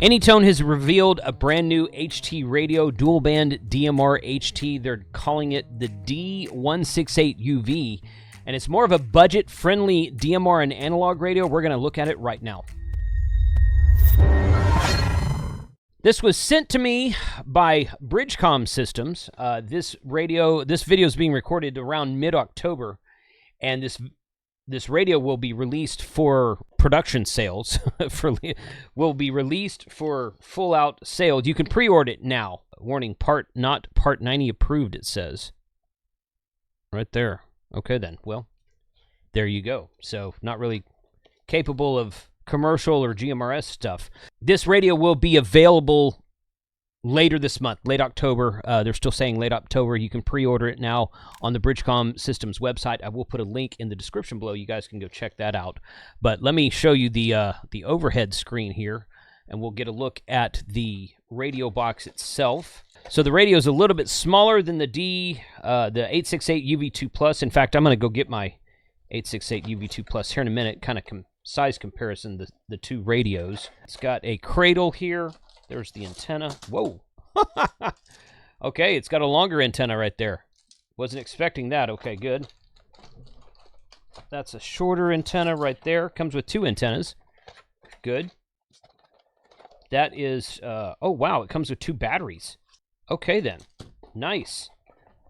Anytone has revealed a brand new HT radio, dual band DMR HT. They're calling it the D168UV, and it's more of a budget-friendly DMR and analog radio. We're going to look at it right now. This was sent to me by Bridgecom Systems. This video is being recorded around mid-October, and this radio will be released for production sales. Will be released for full-out sales. You can pre-order it now. Warning, not Part 90 approved, it says. Right there. Okay, then. Well, there you go. So, not really capable of commercial or GMRS stuff. This radio will be available later this month, late October. They're still saying late October. You can pre-order it now on the Bridgecom Systems website. I will put a link in the description below. You guys can go check that out. But let me show you the overhead screen here, and we'll get a look at the radio box itself. So the radio is a little bit smaller than the 868UV2 Plus. In fact, I'm going to go get my 868UV2 Plus here in a minute, kind of size comparison, the two radios. It's got a cradle here. There's the antenna. Whoa. Okay, it's got a longer antenna right there. Wasn't expecting that. Okay, good. That's a shorter antenna right there. Comes with two antennas. Good. That is, oh wow, it comes with two batteries. Okay then. Nice.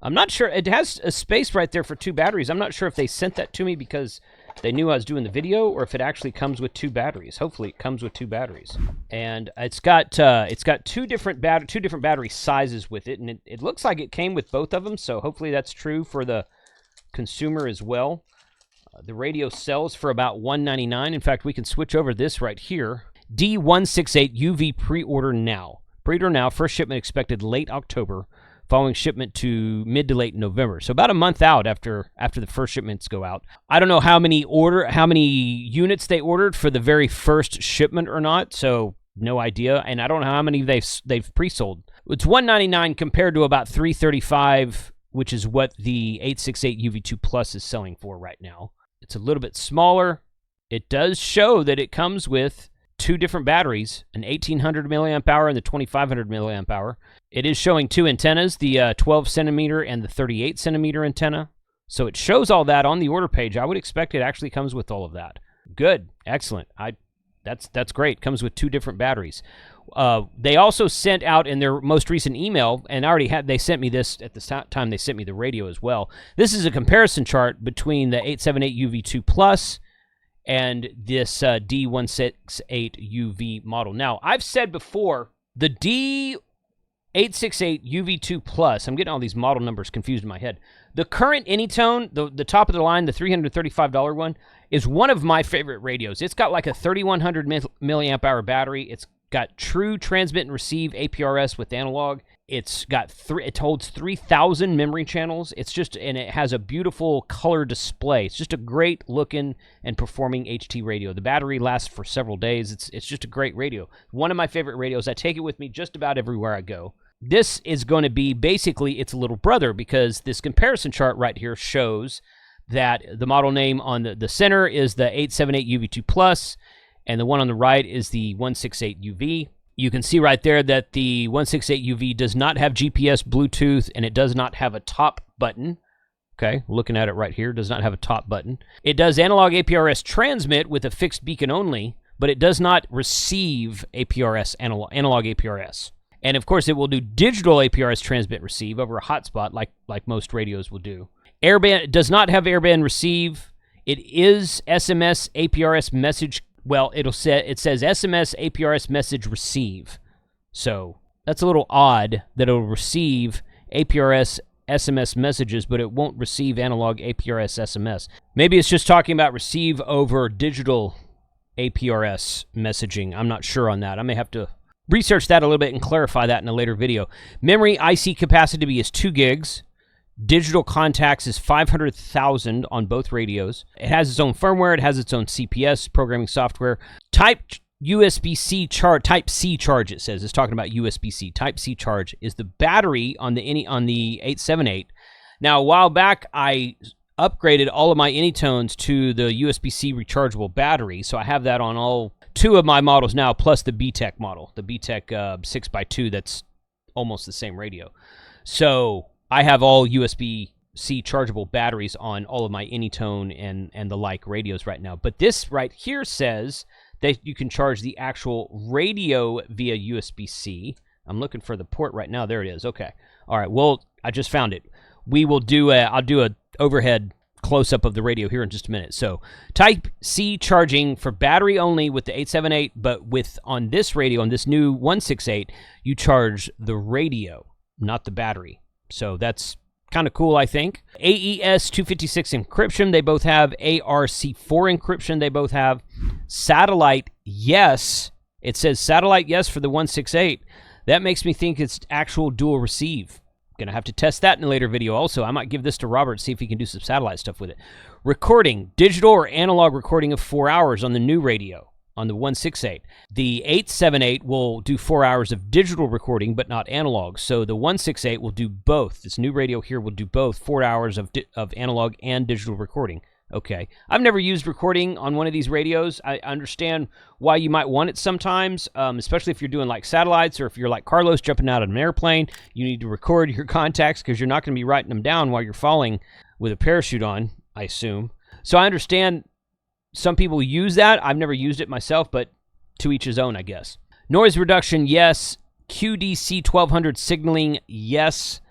I'm not sure. It has a space right there for two batteries. I'm not sure if they sent that to me because they knew I was doing the video, or if it actually comes with two batteries. Hopefully, it comes with two batteries. And it's got two different battery sizes with it, and it looks like it came with both of them. So hopefully that's true for the consumer as well. The radio sells for about $199. In fact, we can switch over this right here. D168UV pre-order now. Pre-order now. First shipment expected late October, following shipment to mid to late November. So about a month out after the first shipments go out. I don't know how many units they ordered for the very first shipment or not, so no idea. And I don't know how many they've pre-sold. It's $199 compared to about $335, which is what the 868UV2 Plus is selling for right now. It's a little bit smaller. It does show that it comes with two different batteries, an 1800 milliamp hour and the 2500 milliamp hour. It is showing two antennas, the 12 centimeter and the 38 centimeter antenna. So it shows all that on the order page. I would expect it actually comes with all of that. Good, excellent. That's great. Comes with two different batteries. They also sent out in their most recent email, and they sent me this at the time they sent me the radio as well. This is a comparison chart between the 878UV2 Plus and this D168UV model. Now, I've said before, the D868UV2 Plus, I'm getting all these model numbers confused in my head. The current Anytone, the top of the line, the $335 one, is one of my favorite radios. It's got like a 3100 milliamp hour battery. It's got true transmit and receive APRS with analog. It holds 3,000 memory channels. And it has a beautiful color display. It's just a great looking and performing HT radio. The battery lasts for several days. It's just a great radio. One of my favorite radios. I take it with me just about everywhere I go. This is going to be basically its little brother, because this comparison chart right here shows that the model name on the center is the 878UV2 Plus, and the one on the right is the 168UV. You can see right there that the 168UV does not have GPS, Bluetooth, and it does not have a top button. Okay, looking at it right here, does not have a top button. It does analog APRS transmit with a fixed beacon only, but it does not receive APRS, analog APRS. And of course, it will do digital APRS transmit receive over a hotspot like most radios will do. Airband does not have airband receive. It is SMS APRS message. Well, it says SMS APRS message receive. So that's a little odd that it'll receive APRS SMS messages, but it won't receive analog APRS SMS. Maybe it's just talking about receive over digital APRS messaging. I'm not sure on that. I may have to research that a little bit and clarify that in a later video. Memory IC capacity is 2 gigs. Digital contacts is 500,000 on both radios. It has its own firmware. It has its own CPS programming software. Type USB-C charge. Type C charge. It says it's talking about USB-C. Type C charge is the battery on the 878. Now, a while back, I upgraded all of my Anytones to the USB-C rechargeable battery, so I have that on all 2 of my models now, plus the B-Tech model, the B-Tech 6x2, that's almost the same radio. So I have all USB-C chargeable batteries on all of my Anytone and the like radios right now. But this right here says that you can charge the actual radio via USB-C. I'm looking for the port right now. There it is. Okay. All right. Well, I just found it. We will do I'll do a overhead close-up of the radio here in just a minute. So type C charging for battery only with the 878, but on this radio, on this new 168, you charge the radio, not the battery. So that's kind of cool, I think. AES 256 encryption, they both have. ARC4 encryption, they both have. Satellite, yes. It says satellite, yes, for the 168. That makes me think it's actual dual receive. Going to have to test that in a later video also. I might give this to Robert, see if he can do some satellite stuff with it. Recording, digital or analog recording of 4 hours on the new radio, on the 168. The 878 will do 4 hours of digital recording, but not analog. So the 168 will do both. This new radio here will do both 4 hours of analog and digital recording. Okay. I've never used recording on one of these radios. I understand why you might want it sometimes, especially if you're doing like satellites, or if you're like Carlos jumping out of an airplane. You need to record your contacts because you're not going to be writing them down while you're falling with a parachute on, I assume. So I understand some people use that. I've never used it myself, but to each his own, I guess. Noise reduction, yes. QDC 1200 signaling, yes.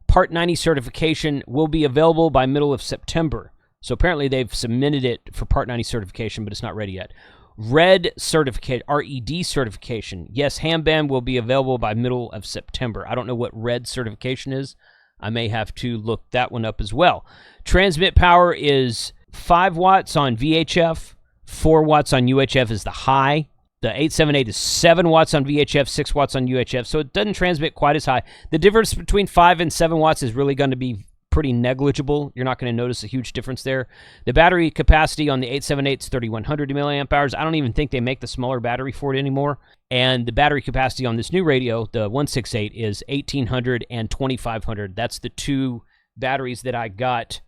Part 90 certification will be available by middle of September. So apparently they've submitted it for Part 90 certification, but it's not ready yet. RED certificate, RED certification. Yes, ham band will be available by middle of September. I don't know what RED certification is. I may have to look that one up as well. Transmit power is 5 watts on VHF, 4 watts on UHF is the high. The 878 is 7 watts on VHF, 6 watts on UHF, so it doesn't transmit quite as high. The difference between 5 and 7 watts is really going to be pretty negligible. You're not going to notice a huge difference there. The battery capacity on the 878 is 3100 milliamp hours. I don't even think they make the smaller battery for it anymore. And the battery capacity on this new radio, the 168, is 1800 and 2500. That's the 2 batteries that I got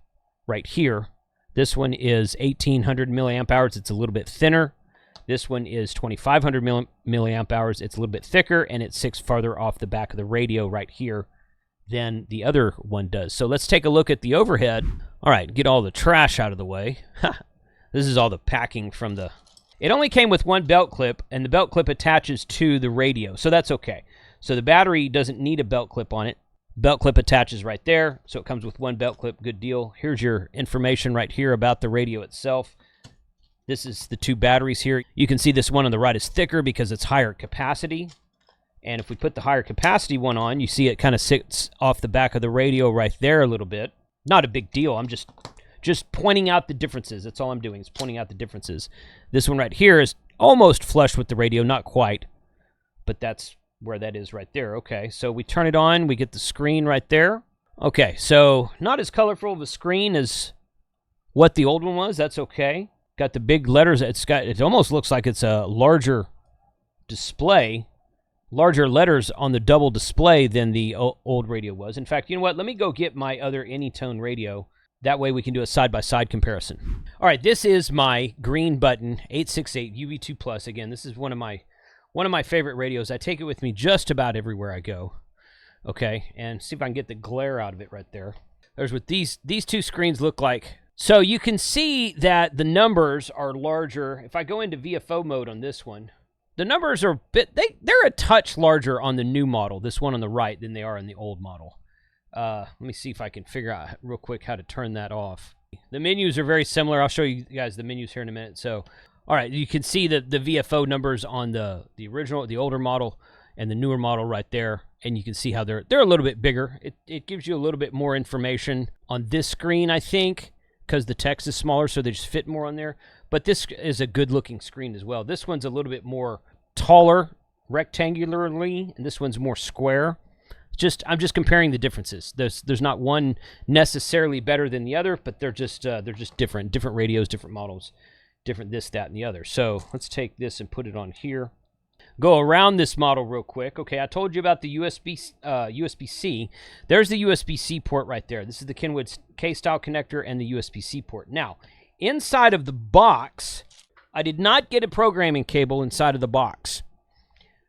right here. This one is 1800 milliamp hours. It's a little bit thinner. This one is 2500 milliamp hours. It's a little bit thicker, and it sits farther off the back of the radio right here than the other one does. So let's take a look at the overhead. All right, get all the trash out of the way. This is all the packing from the... It only came with 1 belt clip, and the belt clip attaches to the radio, so that's okay. So the battery doesn't need a belt clip on it. Belt clip attaches right there, so it comes with 1 belt clip. Good deal. Here's your information right here about the radio itself. This is the 2 batteries here. You can see this one on the right is thicker because it's higher capacity. And if we put the higher capacity one on, you see it kind of sits off the back of the radio right there a little bit. Not a big deal. I'm just pointing out the differences. That's all I'm doing, is pointing out the differences. This one right here is almost flush with the radio, not quite, but that's where that is right there. Okay, so we turn it on. We get the screen right there. Okay, so not as colorful of a screen as what the old one was. That's okay. Got the big letters. It almost looks like it's a larger display. Larger letters on the double display than the old radio was. In fact, you know what? Let me go get my other Anytone radio. That way we can do a side-by-side comparison. All right, this is my green button 868 UV2 Plus. Again, this is one of my favorite radios. I take it with me just about everywhere I go. Okay, and see if I can get the glare out of it right there. There's what these 2 screens look like. So you can see that the numbers are larger. If I go into VFO mode on this one, the numbers are they're a touch larger on the new model, this one on the right, than they are in the old model. Let me see if I can figure out real quick how to turn that off. The menus are very similar. I'll show you guys the menus here in a minute. So, all right, you can see the VFO numbers on the older model, and the newer model right there, and you can see how they're a little bit bigger. It gives you a little bit more information on this screen, I think, because the text is smaller, so they just fit more on there. But this is a good-looking screen as well. This one's a little bit more taller rectangularly, and this one's more square. I'm just comparing the differences. There's not one necessarily better than the other, but they're just different radios, different models, different this, that, and the other. So let's take this and put it on here. go around this model real quick. Okay, I told you about the USB-C. There's the USB-C port right there. This is the Kenwood K-style connector and the USB-C port. Now, inside of the box, I did not get a programming cable inside of the box.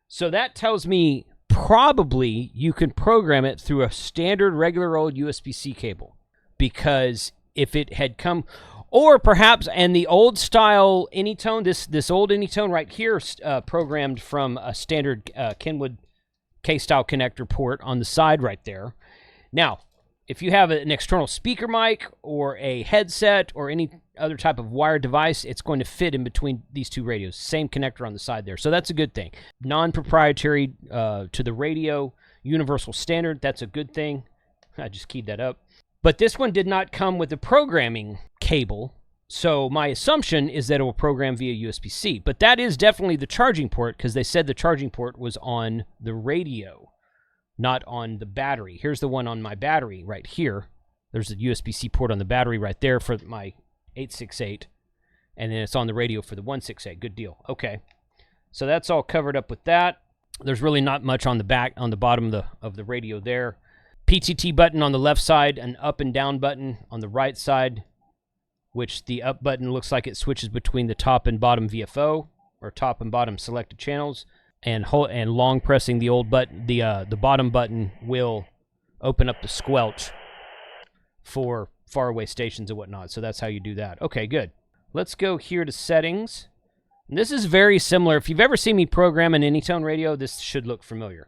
So that tells me probably you can program it through a standard regular old USB-C cable. Because if it had come... Or perhaps, and the old style Anytone, this old Anytone right here, programmed from a standard Kenwood K-style connector port on the side right there. Now, if you have an external speaker mic or a headset or any other type of wired device, it's going to fit in between these two radios. Same connector on the side there. So that's a good thing. Non-proprietary to the radio, universal standard. That's a good thing. I just keyed that up. But this one did not come with a programming cable, so my assumption is that it will program via USB-C. But that is definitely the charging port, because they said the charging port was on the radio, not on the battery. Here's the one on my battery right here. There's a USB-C port on the battery right there for my 868, and then it's on the radio for the 168. Good deal. Okay, so that's all covered up with that. There's really not much on the bottom of the radio there. PTT button on the left side, an up and down button on the right side, which the up button looks like it switches between the top and bottom VFO, or top and bottom selected channels, and long pressing the old button, the bottom button will open up the squelch for faraway stations and whatnot. So that's how you do that. Okay, good. Let's go here to settings. And this is very similar. If you've ever seen me program an Anytone radio, this should look familiar.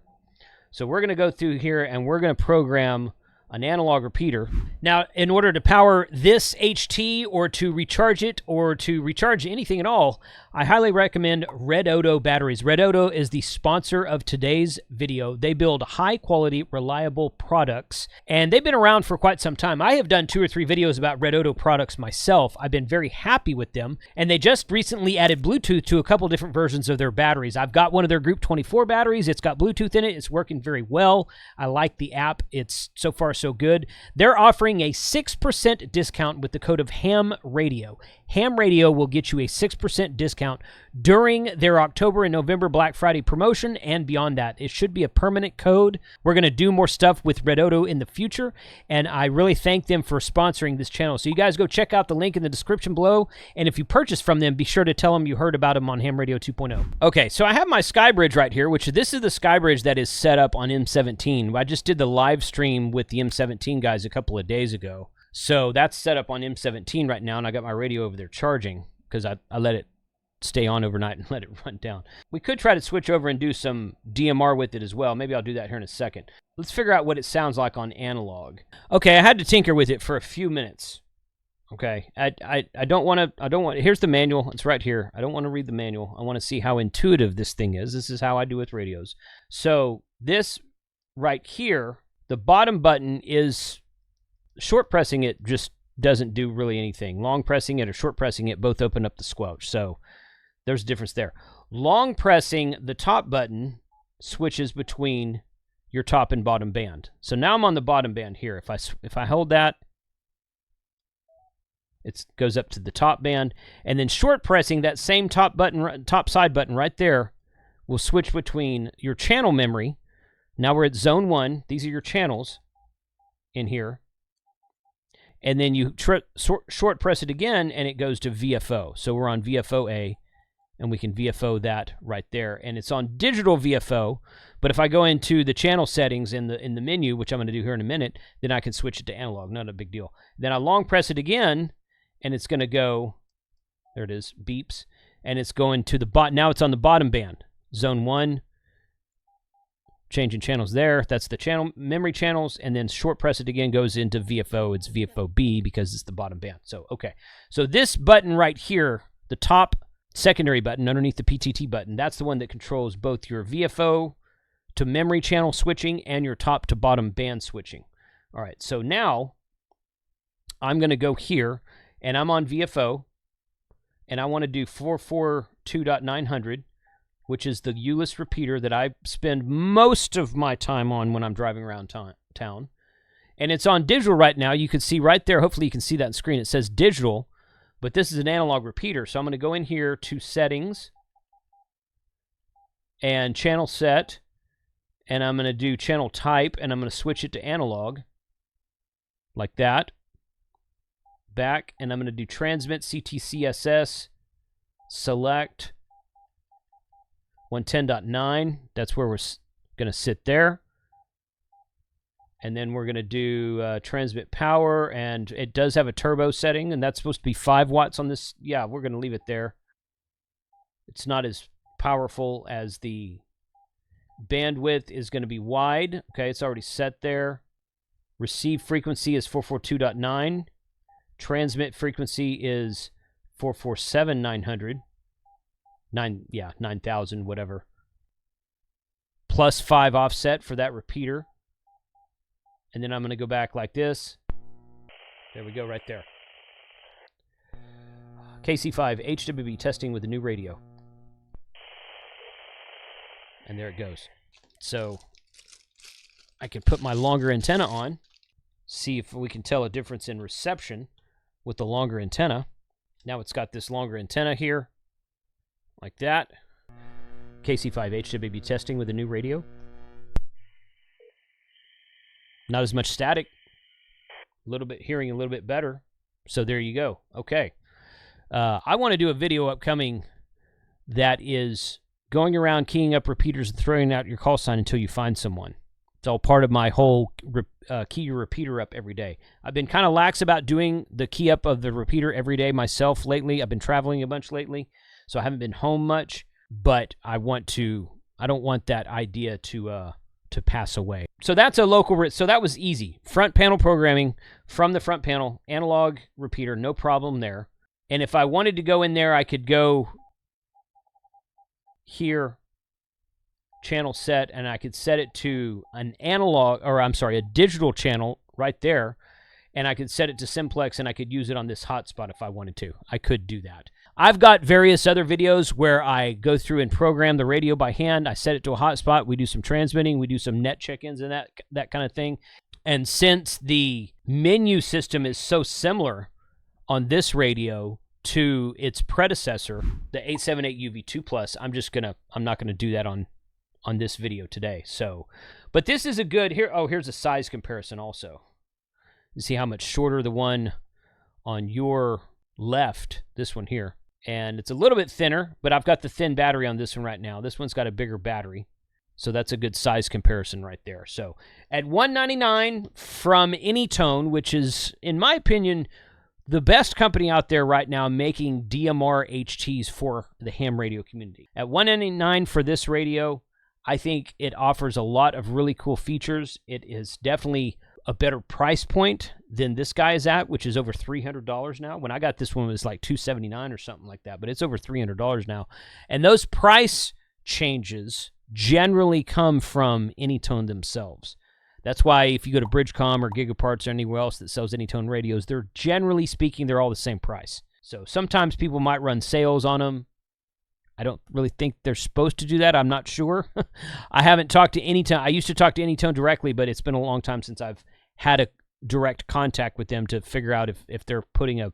So we're going to go through here and we're going to program an analog repeater. Now, in order to power this HT or to recharge it or to recharge anything at all, I highly recommend Red Odo batteries. Red Odo is the sponsor of today's video. They build high-quality, reliable products, and they've been around for quite some time. I have done 2 or 3 videos about Red Odo products myself. I've been very happy with them, and they just recently added Bluetooth to a couple different versions of their batteries. I've got one of their Group 24 batteries. It's got Bluetooth in it. It's working very well. I like the app. It's so far so good. They're offering a 6% discount with the code of Ham Radio. Ham Radio will get you a 6% discount during their October and November Black Friday promotion and beyond that. It should be a permanent code. We're going to do more stuff with Red Odo in the future, and I really thank them for sponsoring this channel. So you guys go check out the link in the description below, and if you purchase from them, be sure to tell them you heard about them on Ham Radio 2.0. Okay, so I have my SkyBridge right here, which this is the SkyBridge that is set up on M17. I just did the live stream with the M17 guys a couple of days ago. So that's set up on M17 right now, and I got my radio over there charging because I let it stay on overnight and let it run down. We could try to switch over and do some DMR with it as well. Maybe I'll do that here in a second. Let's figure out what it sounds like on analog. Okay, I had to tinker with it for a few minutes. Okay, I don't want to, here's the manual. It's right here. I don't want to read the manual. I want to see how intuitive this thing is. This is how I do with radios. So this right here, the bottom button is... Short pressing it just doesn't do really anything. Long pressing it or short pressing it both open up the squelch. So there's a difference there. Long pressing the top button switches between your top and bottom band. So now I'm on the bottom band here. If I hold that, it goes up to the top band, and then short pressing that same top side button right there will switch between your channel memory. Now we're at zone 1. These are your channels in here. And then you short press it again, and it goes to VFO. So we're on VFO A, and we can VFO that right there. And it's on digital VFO, but if I go into the channel settings in the menu, which I'm going to do here in a minute, then I can switch it to analog. Not a big deal. Then I long press it again, and it's going to go, there it is, beeps, and it's going to the bottom. Now it's on the bottom band, zone 1. Changing channels there. That's the channel memory channels, and then short press it again goes into VFO. It's VFO B because it's the bottom band. So okay, so this button right here, the top secondary button underneath the PTT button, that's the one that controls both your VFO to memory channel switching and your top to bottom band switching. All right, so now I'm going to go here, and I'm on VFO, and I want to do 442.900. Which is the ULIS repeater that I spend most of my time on when I'm driving around town. And it's on digital right now. You can see right there, hopefully you can see that on screen. It says digital, but this is an analog repeater. So I'm going to go in here to settings. and channel set, and I'm going to do channel type, and I'm going to switch it to analog, like that. Back, and I'm going to do transmit CTCSS, select 110.9. That's where we're going to sit there. And then we're going to do transmit power, and it does have a turbo setting, and that's supposed to be 5 watts on this. Yeah, we're going to leave it there. It's not as powerful as the bandwidth is going to be wide. Okay, it's already set there. Receive frequency is 442.9. Transmit frequency is 447,900. 9,000, whatever. Plus 5 offset for that repeater. And then I'm going to go back like this. There we go, right there. KC5 HWB testing with the new radio. And there it goes. So I can put my longer antenna on, see if we can tell a difference in reception with the longer antenna. Now it's got this longer antenna here, like that. KC5 HWB testing with the new radio. Not as much static. A little bit hearing a little bit better. So there you go. Okay. I want to do a video upcoming that is going around keying up repeaters and throwing out your call sign until you find someone. It's all part of my whole key your repeater up every day. I've been kind of lax about doing the key up of the repeater every day myself lately. I've been traveling a bunch lately, so I haven't been home much. But I don't want that idea to pass away. So that's a local. So that was easy. Front panel programming from the front panel, analog repeater, no problem there. And if I wanted to go in there, I could go here, channel set, and I could set it to an analog, or I'm sorry, a digital channel right there, and I could set it to simplex, and I could use it on this hotspot if I wanted to. I could do that. I've got various other videos where I go through and program the radio by hand. I set it to a hotspot. We do some transmitting. We do some net check-ins and that kind of thing. And since the menu system is so similar on this radio to its predecessor, the 878UV2 Plus, I'm not gonna do that on this video today. So, but this is a good here. Oh, here's a size comparison also. You see how much shorter the one on your left, this one here, and it's a little bit thinner, but I've got the thin battery on this one right now. This one's got a bigger battery, so that's a good size comparison right there. So at $199 from Anytone, which is, in my opinion, the best company out there right now making DMR HTs for the ham radio community. At $199 for this radio, I think it offers a lot of really cool features. It is definitely a better price point than this guy is at, which is over $300 now. When I got this one, it was like $279 or something like that, but it's over $300 now. And those price changes generally come from Anytone themselves. That's why if you go to Bridgecom or Gigaparts or anywhere else that sells Anytone radios, they're generally speaking, they're all the same price. So sometimes people might run sales on them. I don't really think they're supposed to do that. I'm not sure. I haven't talked to Anytone. I used to talk to Anytone directly, but it's been a long time since I've had a direct contact with them to figure out if they're putting a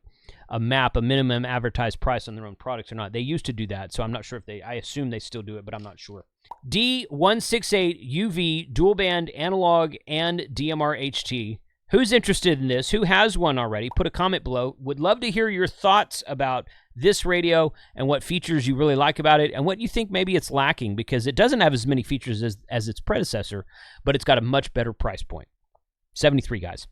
minimum advertised price on their own products or not. They used to do that, so I'm not sure if I assume they still do it, but I'm not sure. D168UV dual band analog and DMR HT. Who's interested in this? Who has one already? Put a comment below. Would love to hear your thoughts about this radio and what features you really like about it and what you think maybe it's lacking, because it doesn't have as many features as its predecessor, but it's got a much better price point. 73 guys.